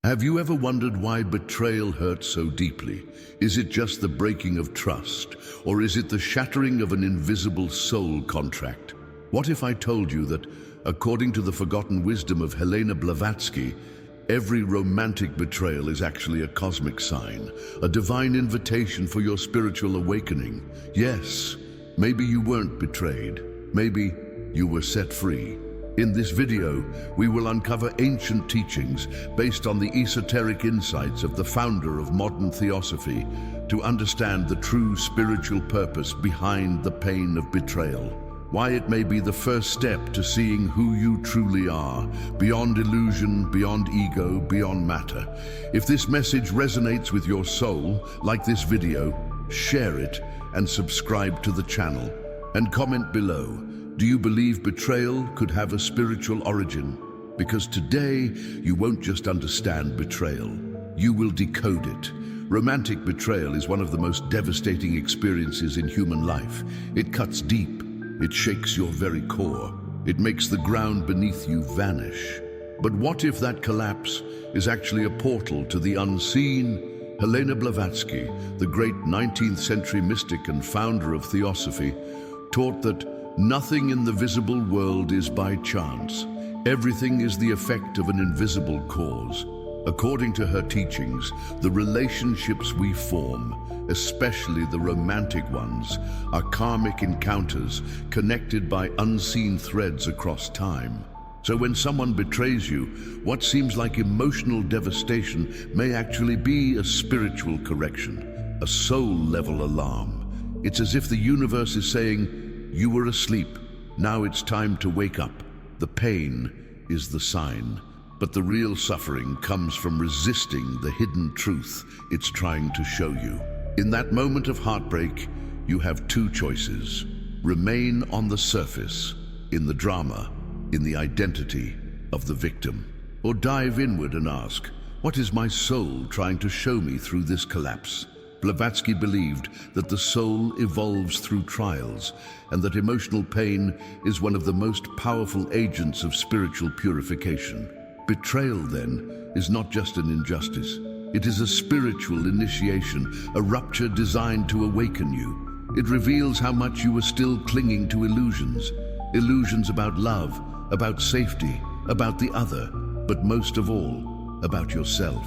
Have you ever wondered why betrayal hurts so deeply? Is it just the breaking of trust, or is it the shattering of an invisible soul contract? What if I told you that, according to the forgotten wisdom of Helena Blavatsky, every romantic betrayal is actually a cosmic sign, a divine invitation for your spiritual awakening? Yes, maybe you weren't betrayed. Maybe you were set free. In this video, we will uncover ancient teachings based on the esoteric insights of the founder of modern Theosophy to understand the true spiritual purpose behind the pain of betrayal. Why it may be the first step to seeing who you truly are, beyond illusion, beyond ego, beyond matter. If this message resonates with your soul, like this video, share it and subscribe to the channel. And comment below, do you believe betrayal could have a spiritual origin? Because today, you won't just understand betrayal, you will decode it. Romantic betrayal is one of the most devastating experiences in human life. It cuts deep, it shakes your very core, it makes the ground beneath you vanish. But what if that collapse is actually a portal to the unseen? Helena Blavatsky, the great 19th century mystic and founder of Theosophy, taught that nothing in the visible world is by chance. Everything is the effect of an invisible cause. According to her teachings, the relationships we form, especially the romantic ones, are karmic encounters connected by unseen threads across time. So when someone betrays you, what seems like emotional devastation may actually be a spiritual correction, a soul-level alarm. It's as if the universe is saying, you were asleep, now it's time to wake up. The pain is the sign, but the real suffering comes from resisting the hidden truth it's trying to show you. In that moment of heartbreak, you have two choices. Remain on the surface, in the drama, in the identity of the victim, or dive inward and ask, what is my soul trying to show me through this collapse? Blavatsky believed that the soul evolves through trials and that emotional pain is one of the most powerful agents of spiritual purification. Betrayal, then, is not just an injustice. It is a spiritual initiation, a rupture designed to awaken you. It reveals how much you were still clinging to illusions. Illusions about love, about safety, about the other, but most of all, about yourself.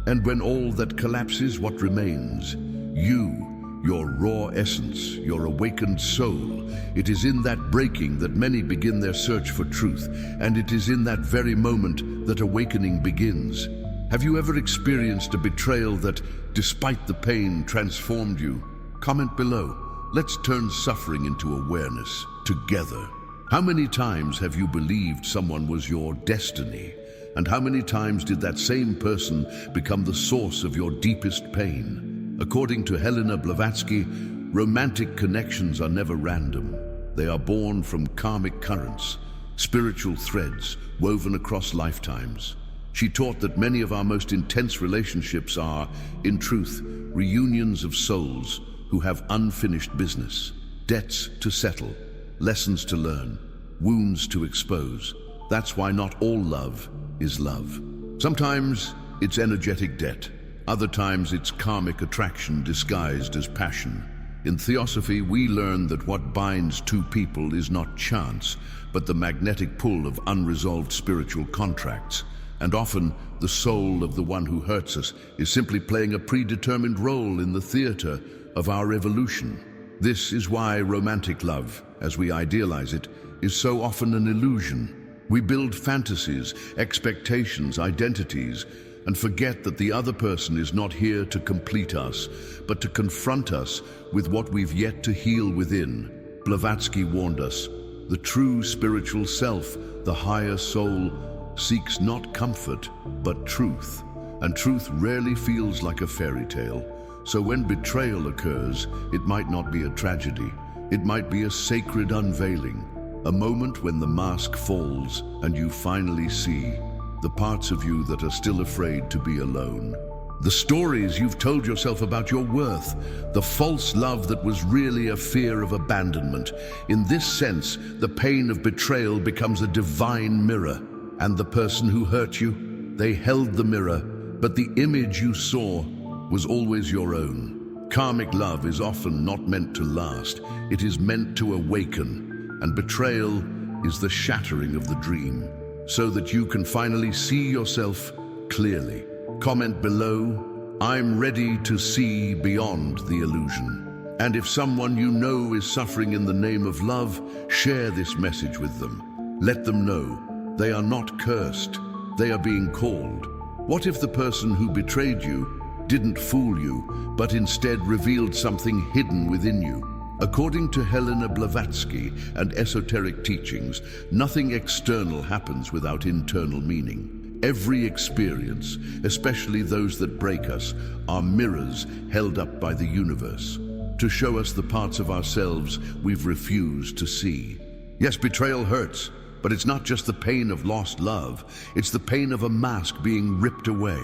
And when all that collapses, what remains? You, your raw essence, your awakened soul. It is in that breaking that many begin their search for truth, and it is in that very moment that awakening begins. Have you ever experienced a betrayal that, despite the pain, transformed you? Comment below. Let's turn suffering into awareness together. How many times have you believed someone was your destiny? And how many times did that same person become the source of your deepest pain? According to Helena Blavatsky, romantic connections are never random. They are born from karmic currents, spiritual threads woven across lifetimes. She taught that many of our most intense relationships are, in truth, reunions of souls who have unfinished business, debts to settle, lessons to learn, wounds to expose. That's why not all love is love. Sometimes it's energetic debt. Other times it's karmic attraction disguised as passion. In Theosophy, we learn that what binds two people is not chance, but the magnetic pull of unresolved spiritual contracts. And often, the soul of the one who hurts us is simply playing a predetermined role in the theater of our evolution. This is why romantic love, as we idealize it, is so often an illusion. We build fantasies, expectations, identities, and forget that the other person is not here to complete us, but to confront us with what we've yet to heal within. Blavatsky warned us, the true spiritual self, the higher soul, seeks not comfort, but truth. And truth rarely feels like a fairy tale. So when betrayal occurs, it might not be a tragedy. It might be a sacred unveiling. A moment when the mask falls and you finally see the parts of you that are still afraid to be alone. The stories you've told yourself about your worth, the false love that was really a fear of abandonment. In this sense, the pain of betrayal becomes a divine mirror. And the person who hurt you, they held the mirror but the image you saw was always your own. Karmic love is often not meant to last. It is meant to awaken, and betrayal is the shattering of the dream, so that you can finally see yourself clearly. Comment below, "I'm ready to see beyond the illusion." And if someone you know is suffering in the name of love, share this message with them. Let them know they are not cursed, they are being called. What if the person who betrayed you didn't fool you, but instead revealed something hidden within you? According to Helena Blavatsky and esoteric teachings, nothing external happens without internal meaning. Every experience, especially those that break us, are mirrors held up by the universe to show us the parts of ourselves we've refused to see. Yes, betrayal hurts, but it's not just the pain of lost love, it's the pain of a mask being ripped away.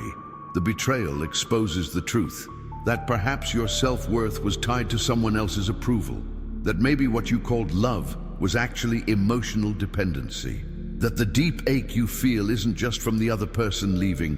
The betrayal exposes the truth, that perhaps your self-worth was tied to someone else's approval, that maybe what you called love was actually emotional dependency, that the deep ache you feel isn't just from the other person leaving,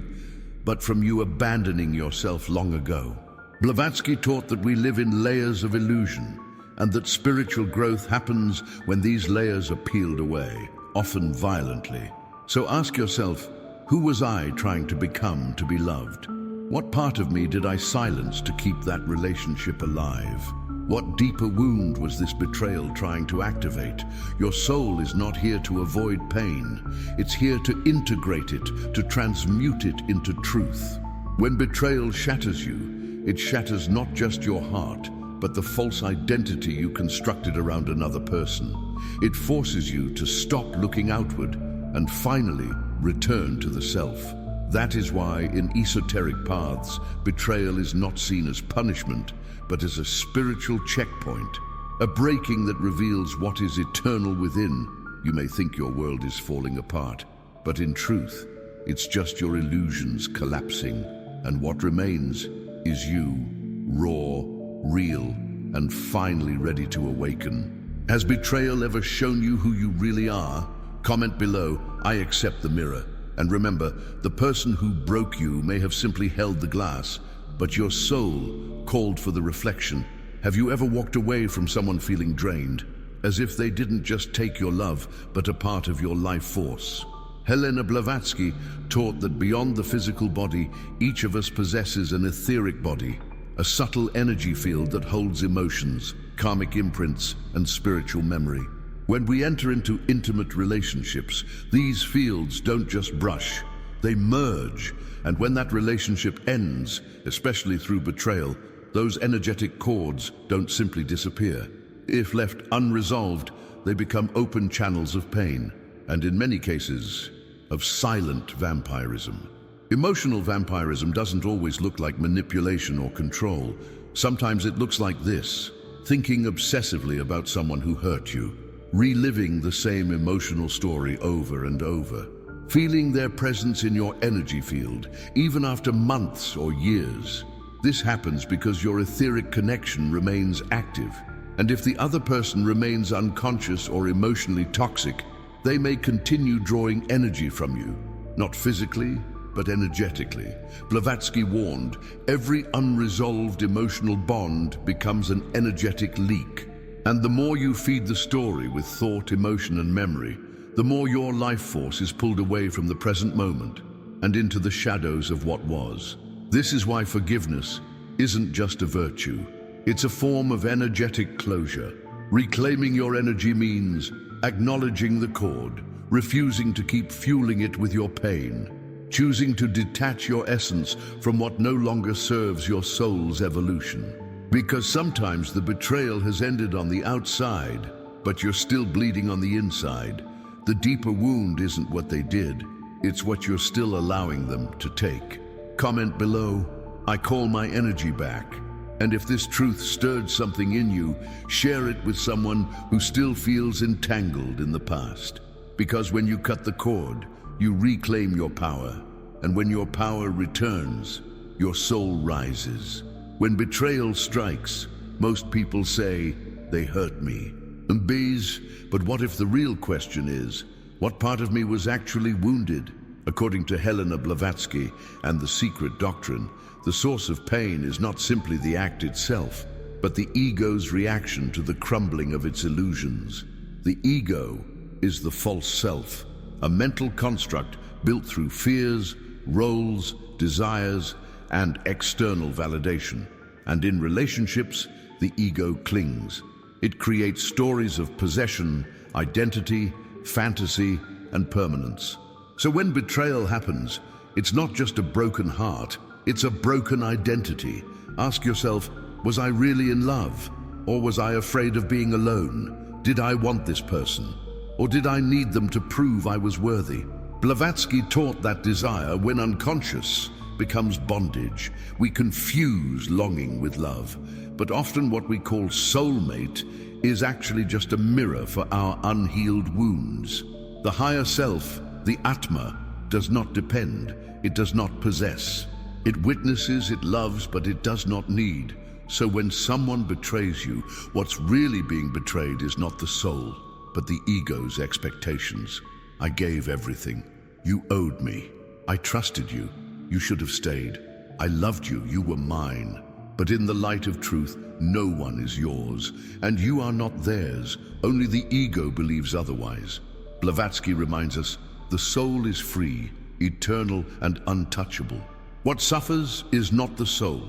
but from you abandoning yourself long ago. Blavatsky taught that we live in layers of illusion, and that spiritual growth happens when these layers are peeled away, often violently. So ask yourself, who was I trying to become to be loved? What part of me did I silence to keep that relationship alive? What deeper wound was this betrayal trying to activate? Your soul is not here to avoid pain. It's here to integrate it, to transmute it into truth. When betrayal shatters you, it shatters not just your heart, but the false identity you constructed around another person. It forces you to stop looking outward and finally return to the self. That is why in esoteric paths, betrayal is not seen as punishment, but as a spiritual checkpoint, a breaking that reveals what is eternal within. You may think your world is falling apart, but in truth, it's just your illusions collapsing, and what remains is you, raw, real, and finally ready to awaken. Has betrayal ever shown you who you really are? Comment below, "I accept the mirror." And remember, the person who broke you may have simply held the glass, but your soul called for the reflection. Have you ever walked away from someone feeling drained, as if they didn't just take your love, but a part of your life force? Helena Blavatsky taught that beyond the physical body, each of us possesses an etheric body, a subtle energy field that holds emotions, karmic imprints, and spiritual memory. When we enter into intimate relationships, these fields don't just brush, they merge. And when that relationship ends, especially through betrayal, those energetic cords don't simply disappear. If left unresolved, they become open channels of pain, and in many cases, of silent vampirism. Emotional vampirism doesn't always look like manipulation or control. Sometimes it looks like this: thinking obsessively about someone who hurt you, reliving the same emotional story over and over, feeling their presence in your energy field, even after months or years. This happens because your etheric connection remains active, and if the other person remains unconscious or emotionally toxic, they may continue drawing energy from you, not physically, but energetically. Blavatsky warned, every unresolved emotional bond becomes an energetic leak. And the more you feed the story with thought, emotion, and memory, the more your life force is pulled away from the present moment and into the shadows of what was. This is why forgiveness isn't just a virtue. It's a form of energetic closure. Reclaiming your energy means acknowledging the cord, refusing to keep fueling it with your pain, choosing to detach your essence from what no longer serves your soul's evolution. Because sometimes the betrayal has ended on the outside, but you're still bleeding on the inside. The deeper wound isn't what they did, it's what you're still allowing them to take. Comment below, "I call my energy back." And if this truth stirred something in you, share it with someone who still feels entangled in the past. Because when you cut the cord, you reclaim your power. And when your power returns, your soul rises. When betrayal strikes, most people say, "They hurt me." But what if the real question is, what part of me was actually wounded? According to Helena Blavatsky and the Secret Doctrine, the source of pain is not simply the act itself, but the ego's reaction to the crumbling of its illusions. The ego is the false self, a mental construct built through fears, roles, desires, and external validation. And in relationships, the ego clings. It creates stories of possession, identity, fantasy, and permanence. So when betrayal happens, it's not just a broken heart, it's a broken identity. Ask yourself, was I really in love? Or was I afraid of being alone? Did I want this person? Or did I need them to prove I was worthy? Blavatsky taught that desire, when unconscious, becomes bondage. We confuse longing with love. But often what we call soulmate is actually just a mirror for our unhealed wounds. The higher self, the Atma, does not depend, it does not possess. It witnesses, it loves, but it does not need. So when someone betrays you, what's really being betrayed is not the soul, but the ego's expectations. I gave everything. You owed me. I trusted you. You should have stayed. I loved you. You were mine. But in the light of truth, no one is yours, and you are not theirs. Only the ego believes otherwise. Blavatsky reminds us, the soul is free, eternal, and untouchable. What suffers is not the soul.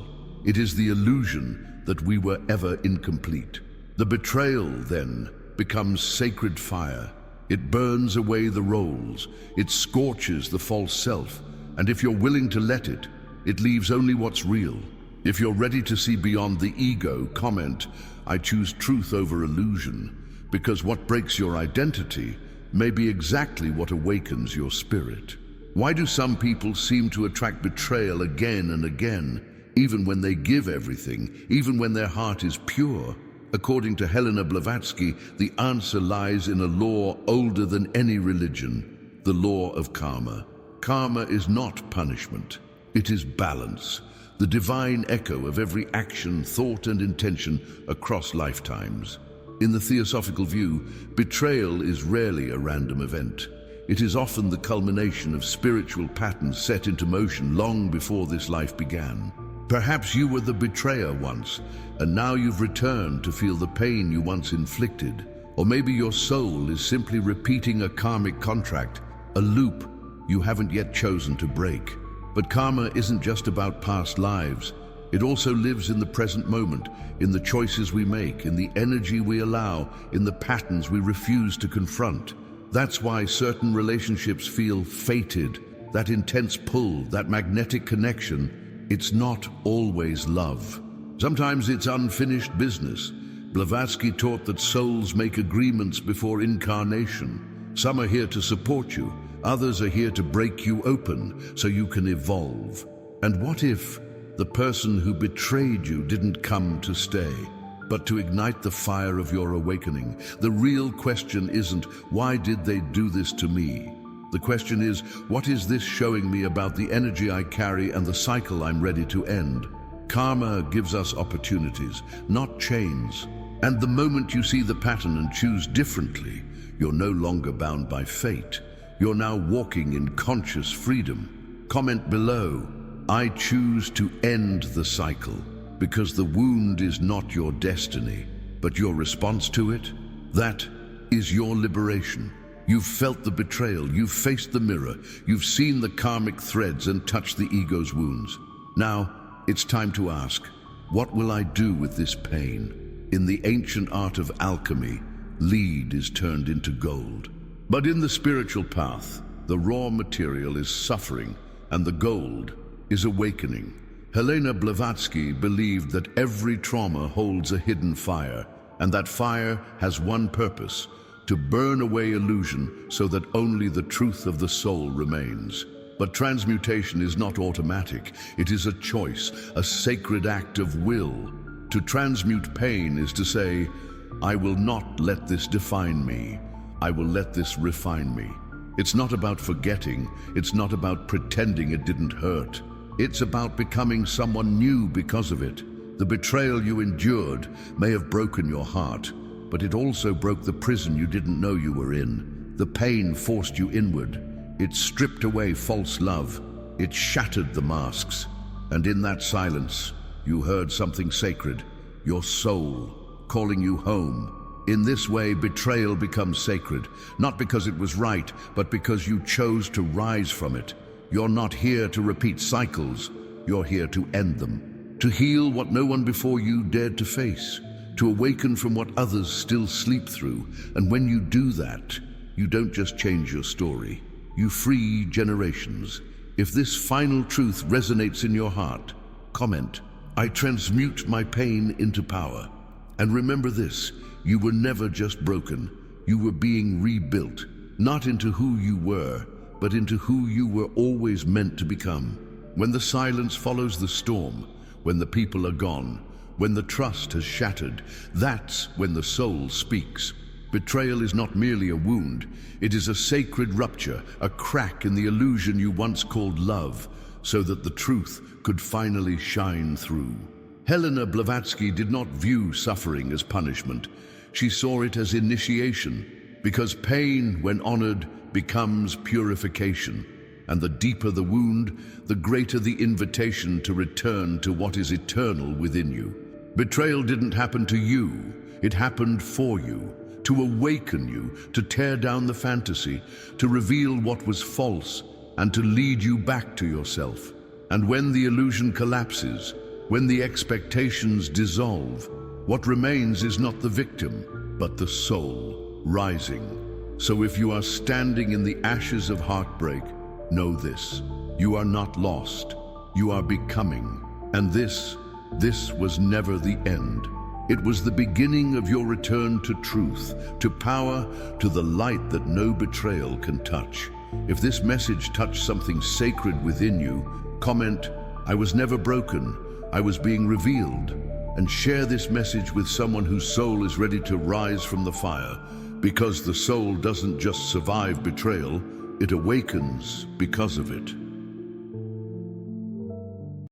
It is the illusion that we were ever incomplete. The betrayal, then, becomes sacred fire. It burns away the roles. It scorches the false self. And if you're willing to let it, it leaves only what's real. If you're ready to see beyond the ego, comment, I choose truth over illusion, because what breaks your identity may be exactly what awakens your spirit. Why do some people seem to attract betrayal again and again, even when they give everything, even when their heart is pure? According to Helena Blavatsky, the answer lies in a law older than any religion, the law of karma. Karma is not punishment, it is balance, the divine echo of every action, thought, and intention across lifetimes. In the Theosophical view, betrayal is rarely a random event. It is often the culmination of spiritual patterns set into motion long before this life began. Perhaps you were the betrayer once, and now you've returned to feel the pain you once inflicted. Or maybe your soul is simply repeating a karmic contract, a loop you haven't yet chosen to break. But karma isn't just about past lives. It also lives in the present moment, in the choices we make, in the energy we allow, in the patterns we refuse to confront. That's why certain relationships feel fated, that intense pull, that magnetic connection. It's not always love. Sometimes it's unfinished business. Blavatsky taught that souls make agreements before incarnation. Some are here to support you, others are here to break you open so you can evolve. And what if the person who betrayed you didn't come to stay, but to ignite the fire of your awakening? The real question isn't, why did they do this to me? The question is, what is this showing me about the energy I carry and the cycle I'm ready to end? Karma gives us opportunities, not chains. And the moment you see the pattern and choose differently, you're no longer bound by fate. You're now walking in conscious freedom. Comment below, I choose to end the cycle, because the wound is not your destiny, but your response to it. That is your liberation. You've felt the betrayal, you've faced the mirror, you've seen the karmic threads and touched the ego's wounds. Now, it's time to ask, what will I do with this pain? In the ancient art of alchemy, lead is turned into gold. But in the spiritual path, the raw material is suffering and the gold is awakening. Helena Blavatsky believed that every trauma holds a hidden fire, and that fire has one purpose: to burn away illusion so that only the truth of the soul remains. But transmutation is not automatic. It is a choice, a sacred act of will. To transmute pain is to say, I will not let this define me. I will let this refine me. It's not about forgetting. It's not about pretending it didn't hurt. It's about becoming someone new because of it. The betrayal you endured may have broken your heart, but it also broke the prison you didn't know you were in. The pain forced you inward. It stripped away false love. It shattered the masks. And in that silence, you heard something sacred, your soul, calling you home. In this way, betrayal becomes sacred, not because it was right, but because you chose to rise from it. You're not here to repeat cycles, you're here to end them. To heal what no one before you dared to face. To awaken from what others still sleep through. And when you do that, you don't just change your story, you free generations. If this final truth resonates in your heart, comment, "I transmute my pain into power." And remember this, you were never just broken, you were being rebuilt, not into who you were, but into who you were always meant to become. When the silence follows the storm, when the people are gone, when the trust has shattered, that's when the soul speaks. Betrayal is not merely a wound, it is a sacred rupture, a crack in the illusion you once called love, so that the truth could finally shine through. Helena Blavatsky did not view suffering as punishment. She saw it as initiation, because pain, when honored, becomes purification. And the deeper the wound, the greater the invitation to return to what is eternal within you. Betrayal didn't happen to you, it happened for you. To awaken you, to tear down the fantasy, to reveal what was false, and to lead you back to yourself. And when the illusion collapses, when the expectations dissolve, what remains is not the victim, but the soul rising. So if you are standing in the ashes of heartbreak, know this: you are not lost, you are becoming. And this was never the end. It was the beginning of your return to truth, to power, to the light that no betrayal can touch. If this message touched something sacred within you, comment, "I was never broken, I was being revealed." And share this message with someone whose soul is ready to rise from the fire, because the soul doesn't just survive betrayal, it awakens because of it.